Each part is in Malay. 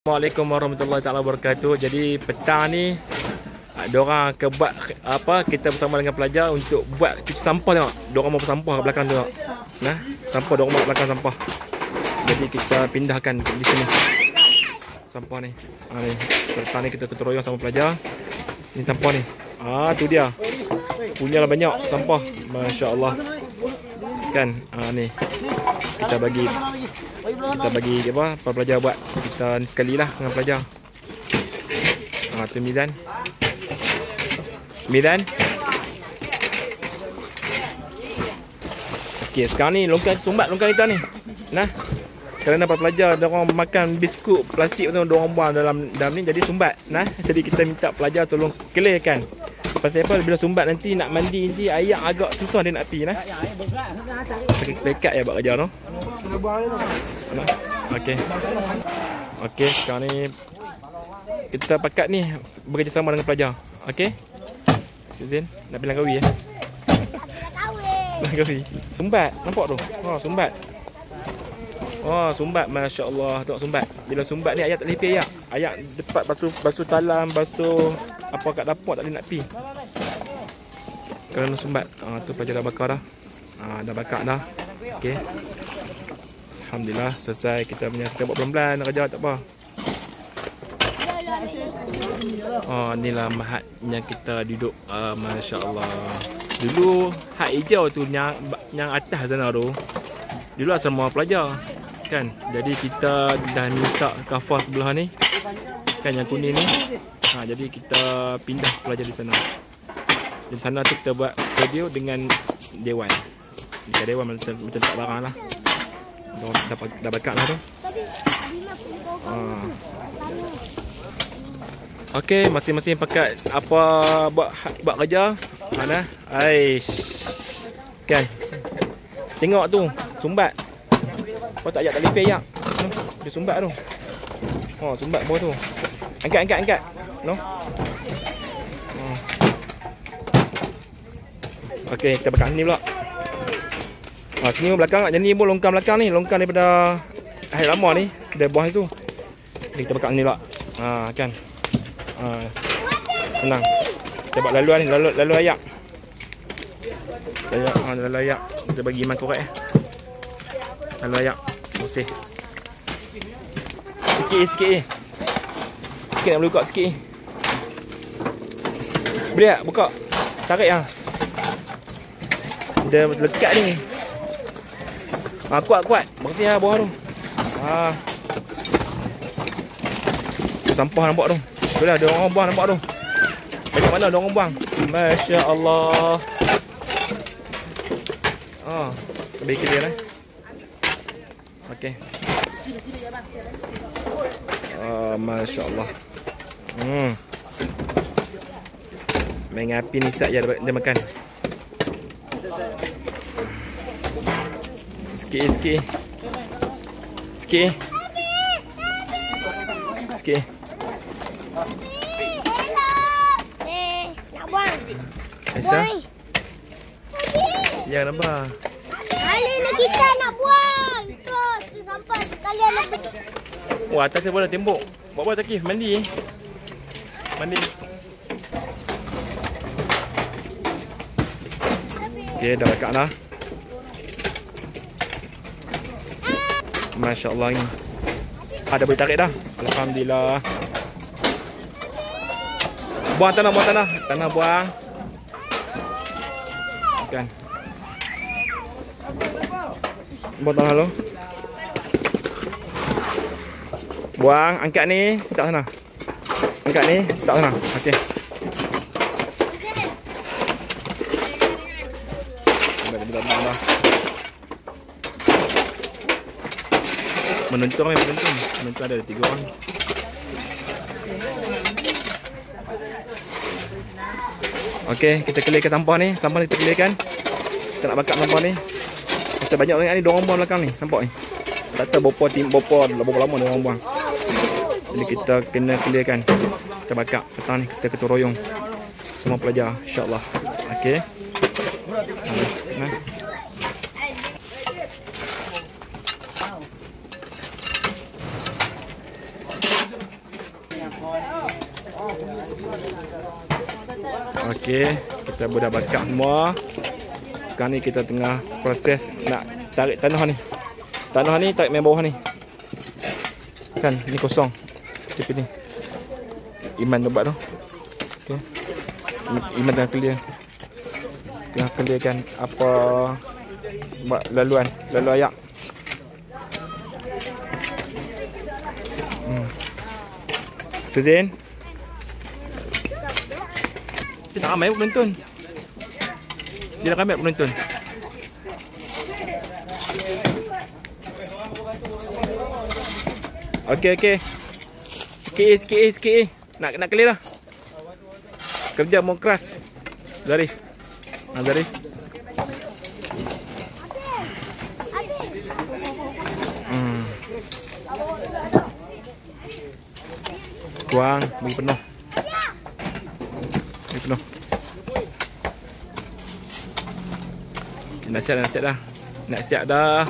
Assalamualaikum warahmatullahi taala wabarakatuh. Jadi petang ni diorang ke buat apa, kita bersama dengan pelajar untuk buat cuci sampah. Tengok, diorang mau sampah kat belakang tu. Nah, sampah diorang mau belakang sampah. Jadi kita pindahkan di sini sampah ni. Ni petang ni kita keteroyong sama pelajar. Ni sampah ni. Tu dia. Punyalah banyak sampah. Masya-Allah. Kan? Ni. Kita bagi apa pelajar buat. Kita ni sekali lah dengan pelajar. Tu Mizan. Okey, sekarang ni longkang sumbat longkang kita ni. Nah. Kerana para pelajar diorang makan biskut plastik tu diorang buang dalam ni, jadi sumbat. Nah, jadi kita minta pelajar tolong clearkan. Pasal apa, bila sumbat nanti nak mandi nanti air agak susah dia nak pi nah. Pakai pekat ya buat kerja tu. Okey. Okey, sekarang ni kita pakat ni bekerjasama dengan pelajar. Okey. Sizin nak bilang kawi ya. Bilang kawi. Sumbat, nampak tu? Sumbat. Sumbat, masya-Allah. Tengok sumbat. Bila sumbat ni ayat tak boleh pi ayat. Ayat dekat basuh talam, basuh apa kat dapur tak boleh nak pi. Kerana sumbat. Tu pelajar dah bakar dah. Dah bakar dah. Okey. Alhamdulillah selesai kita punya, kita buat pelan-pelan nak kerja tak apa. Inilah mahat yang kita duduk. Masya-Allah. Dulu hak hijau tu yang atas sana tu. Dulu asrama pelajar. Kan, jadi kita dah minta kafar sebelah ni, kan yang kuning ni. Jadi kita pindah pelajar di sana. Di sana tu kita buat studio dengan dewan. Di dewan macam tak barang lah. Dah bakar lah tu. Okey, masing-masing pakat apa buat kerja. Mana? Aish. Kan. Tengok tu, sumbat. Kau tak ajak tak lipih ayak. Dia sumbat tu. Sumbat bawah tu. Angkat. No. Okey, kita bakar sini pula. Sini belakang, jadi ni pun longkang belakang ni. Longkang daripada air lama ni. Dia buah itu. Jadi kita bakar sini pula. Kan. Senang. Kita buat laluan ni, lalu ayak. Lalu ayak. Kita bagi iman korek lalu ayak. Bersih. Sikit. Sikit nak boleh buka sikit. Boleh tak buka? Tarik lah. Dia lekat ni. Kuat. Bersih lah bawah tu. Sampah nampak tu. Tu lah, dia orang buang nampak tu. Banyak mana dia orang buang. Masya Allah. Lebih clear lah. Okey. Masya Allah. Main api ni sat je dia makan. Sikit. Nak buang. Aisyah. Ya, kenapa? Kali ni kita nak buang. Tu sampai kalian nak. Atas dia boleh tembok. Buat apa Takif? Mandi. Okey, dah bakar dah. Masya-Allah ni. Dah boleh tarik dah. Alhamdulillah. Buang tanah. Tanah buang. Kan. Buang tanah dulu. Buang, angkat ni, letak sana. Okey. Dah. Menuntung ada 3 orang. Okey, kita clearkan sampah ni. Kita clearkan. Kita nak bakar sampah ni. Kita banyak sangat ni, diorang buang belakang ni. Nampak ni? Tak tahu berapa lama diorang buang. Jadi kita kena clearkan. Kita bakar petang ni, kita keteroyong semua pelajar, insya-Allah. Okey. Okey, kita dah bakar semua. Sekarang ni kita tengah proses nak tarik tanah ni. Tanah ni tarik main bawah ni. Kan ni kosong. Tepi ni. Iman buat tu. Okey. Iman tengah clear. Tengah clearkan apa buat lalu ayak. Suzin. Dia tak ramai penonton. Dia dah ramai penonton. Okey. Sikit. Nak clear dah. Kerja mau keras. Zarif. Zarif. Tuang, bagi penuh. Bagi penuh. Nak siap dah.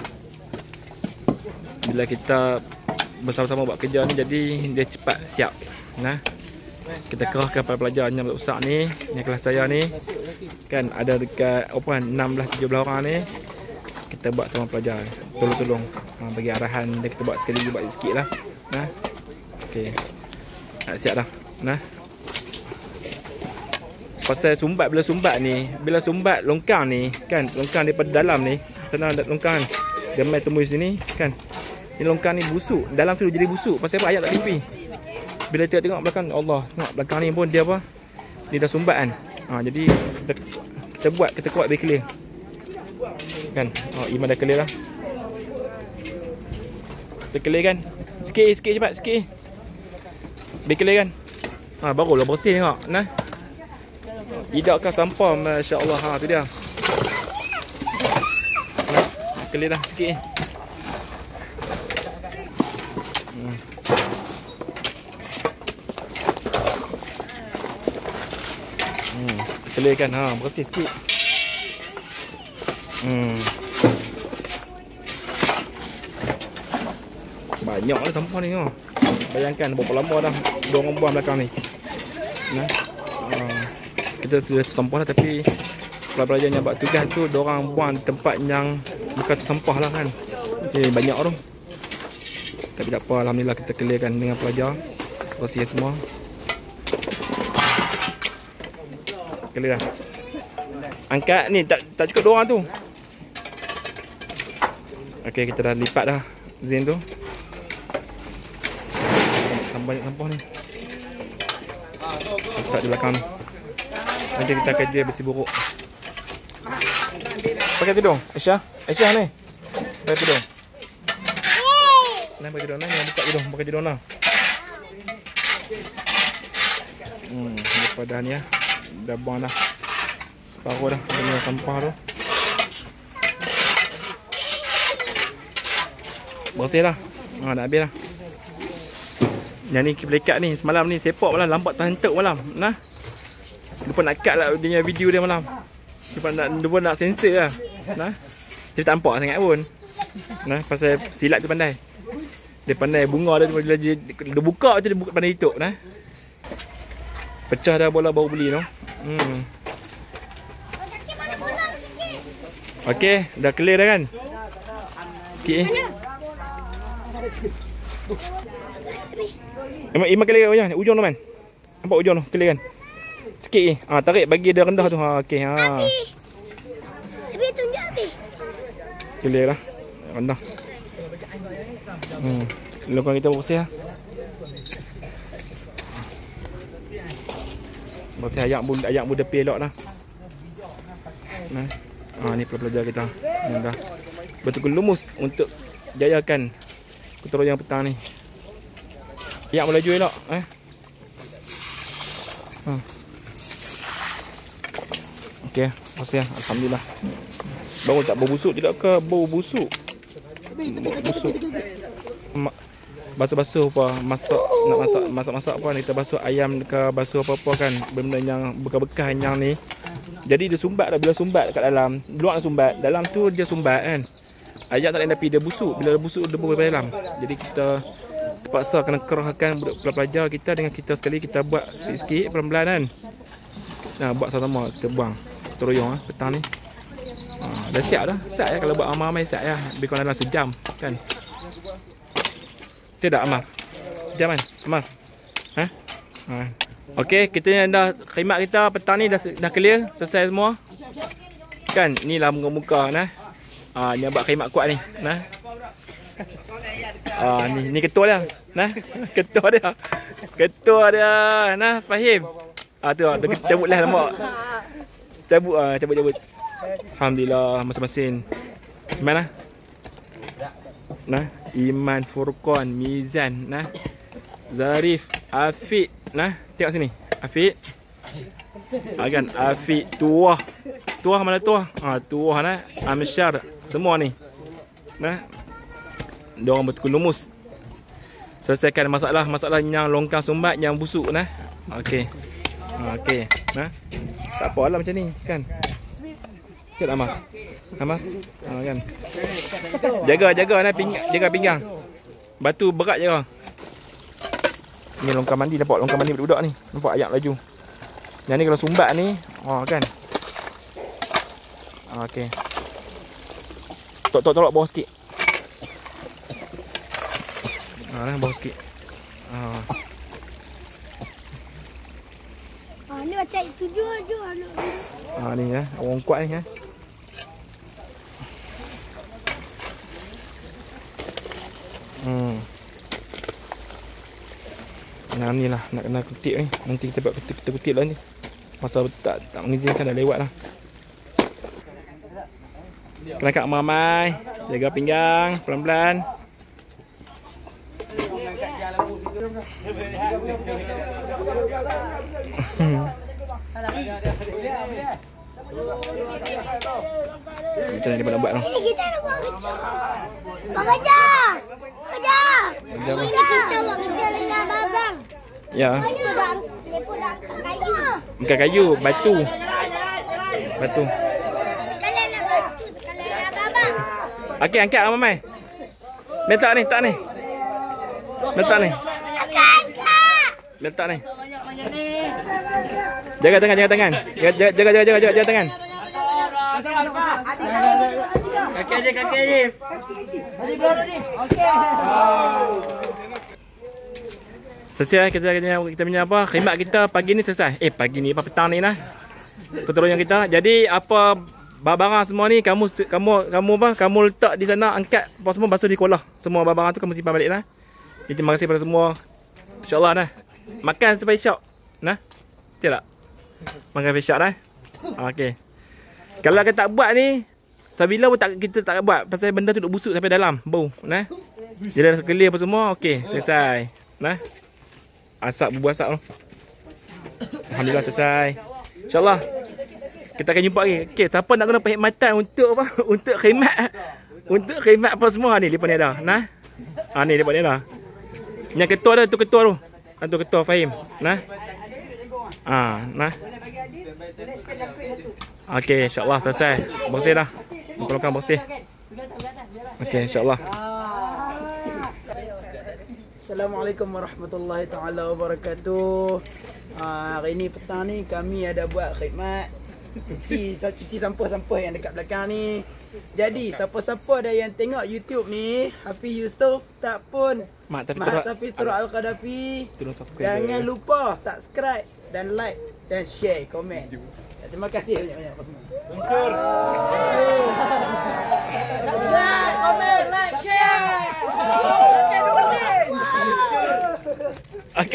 Bila kita bersama-sama buat kerja ni, jadi dia cepat siap. Nah, kita kerahkan para pelajar yang besar ni, yang kelas saya ni, kan ada dekat 16-17 orang ni. Kita buat sama pelajar, tolong bagi arahan dia, kita buat sekali buat sikit lah. Nah, okey, nak siap dah. Nah, pasal sumbat, bila sumbat longkang ni, kan longkang daripada dalam ni, sana ada longkang, dia main tembus sini, kan. Ni longkang ni busuk, dalam tu jadi busuk. Pasal apa? Ayat tak limpi. Bila tengok belakang, Allah, tengok belakang ni pun dia apa? Dia dah sumbat kan. Jadi kita kuat bagi clear. Kan? Iman dah clear lah. Kita clear kan? Sikit cepat, sikit. Bagi clear kan? Barulah bersih tengok. Nah. Tidakkah sampah, masya-Allah. Tu dia. Nah, clear dah sikit. Clear kan, bersih sikit. Banyak lah sampah ni. Bayangkan berapa lama dah dorang buang belakang ni. Nah, kita sudah sampah lah, tapi pelajar yang buat tugas tu dorang buang tempat yang bukan sampah lah kan. Banyak tu. Tapi tak apa, alhamdulillah kita clearkan dengan pelajar. Bersih semua. Clear dah. Angkat ni tak cukup dua orang tu. Okey, kita dah lipat dah zin tu. Banyak sampah ni. Letak di belakang ni. Nanti kita kerja bersih buruk. Pakai tudung. Aisyah ni. Pakai tudung. Pakai tudung ni, buka tudung, pakai tudung lah. Lepas dah ni lah. Dah buang dah separuh dah dengan sampah tu. Bersih dah. Dah habis dah. Yang ni pelekat ni semalam ni sepak malam, lambat terhentuk malam. Nah. Lupa nak cut lah dia video dia malam. Lupa nak sensor lah. Nah. Dia tak nampak sangat pun. Nah, pasal silat tu pandai. Dia pandai bunga dia, dia buka je dia pandai hidup. Nah. Pecah dah bola baru beli tu. Okey, dah clear dah kan? Sikit Iman clear ujung tu man. Nampak ujung tu clear kan? Sikit tarik bagi dia rendah tu. Okey Habis tunjuk habis. Clear dah. Rendah. Longkang kita bersih lah. Bersih ayak muda pelok dah. Nah. Ni pelajar kita. Yang dah betul-betul lumus untuk jayakan keteroyan petang ni. Ayak melaju elok Okey, bersih alhamdulillah. Baru tak bau busuk, tidak ke bau busuk? Busuk. Basuh-basuh apa, nak masak apa, kita basuh ayam ke basuh apa-apa kan, benda yang bekas-bekas yang ni. Jadi dia sumbat dah, bila sumbat kat dalam, luar sumbat, dalam tu dia sumbat kan. Ayak tak lain tapi dia busuk, bila dia busuk dia berapa dalam. Jadi kita terpaksa kena kerahkan budak pelajar kita dengan kita sekali. Kita buat sikit-sikit pelan-pelan kan. Nah, buat sama-sama kita buang. Teroyong petang ni. Dah siap dah. Siap ya kalau buat ramai-ramai siap ya. Lebih kurang dalam sejam kan. Tidak Amal? Sejam kan? Amal? Ha? Okey, kita dah khidmat kita petang ni dah clear, selesai semua. Kan, inilah muka-muka nah. Ni buat khidmat kuat ni, nah. Ni ketua dia, nah. Ketua dia, nah, Fahim. Tu cabutlah nampak. Cabut. Alhamdulillah masing-masing. Mana? Nah, Iman, Furqan, Mizan, nah. Zarif, Afiq, nah. Tengok sini. Afiq. Kan Afiq, Tuah mana Tuah? Tuah nah. Amsyar, semua ni. Nah. Diorang betul lumus. Selesaikan masalah yang longkang sumbat yang busuk nah. Okey. Nah. Tak apalah macam ni kan. Kan Amal? Kan. Jaga nah jaga pinggang. Batu berat je kau. Ni longkang mandi, nampak longkang mandi budak-budak ni. Nampak ayat laju. Yang ni kalau sumbat ni, kan. Okey. Tolak bawah sikit. Bawah sikit. Ni macam itu je anak. Ni ya, orang kuat ni ya. Nah, ni lah nak kena kutip ni. Nanti kita buat kita kutip lah ni. Masa tak mengizinkan dah lewat lah. Kena kat mamai. Jaga pinggang pelan-pelan. Macam mana dia nak buat tu? Ini kita nak buat kerja. Kerja. Kita buat kerja dengan babang. Ya. Lepas dah kayu. Bukan kayu, batu. Sekalian nak batu, sekalian nak babang. Okey, angkat mamai. Letak ni. Letak ni. Jaga tangan. Jaga tangan. Kaki aja. Selesai kita punya apa? Khidmat kita pagi ni selesai. Pagi ni petang ni lah. Keteroyong kita. Jadi apa barang semua ni kamu letak di sana, angkat apa semua basuh di kolah. Semua barang tu kamu simpan balik lah. Jadi terima kasih pada semua. InsyaAllah nah. Makan sampai syak. Nah. Betul tak? Makan sampai syak nah. Okey. Kalau kita tak buat ni, sabila pun kita tak buat pasal benda tu duk busuk sampai dalam, bau, nah. Jadi dah clear apa semua, okey, selesai. Nah. Bubur asap tu. Alhamdulillah selesai. InsyaAllah kita akan jumpa lagi. Okey, siapa nak guna perkhidmatan untuk apa? Untuk khidmat apa semua ni depan ni ada. Nah. Ni depan ni ada. Yang ketua tu, ketua tu. Tu ketua Fahim. Nah. Nah. Okey, insyaAllah selesai. Bersih dah. Muka-muka bersih. Okey, insyaAllah. Assalamualaikum warahmatullahi taala wabarakatuh. Hari ni petang ni kami ada buat khidmat cuci sampah-sampah yang dekat belakang ni. Jadi siapa-siapa ada yang tengok YouTube ni, Hafiz Yusof tak pun Mahatafiz Turah Al-Qaddafi, jangan lupa subscribe dan like dan share, komen. Terima kasih banyak-banyak apa semua. Subscribe, komen, like, share. Subscribe dulu penting. Okey.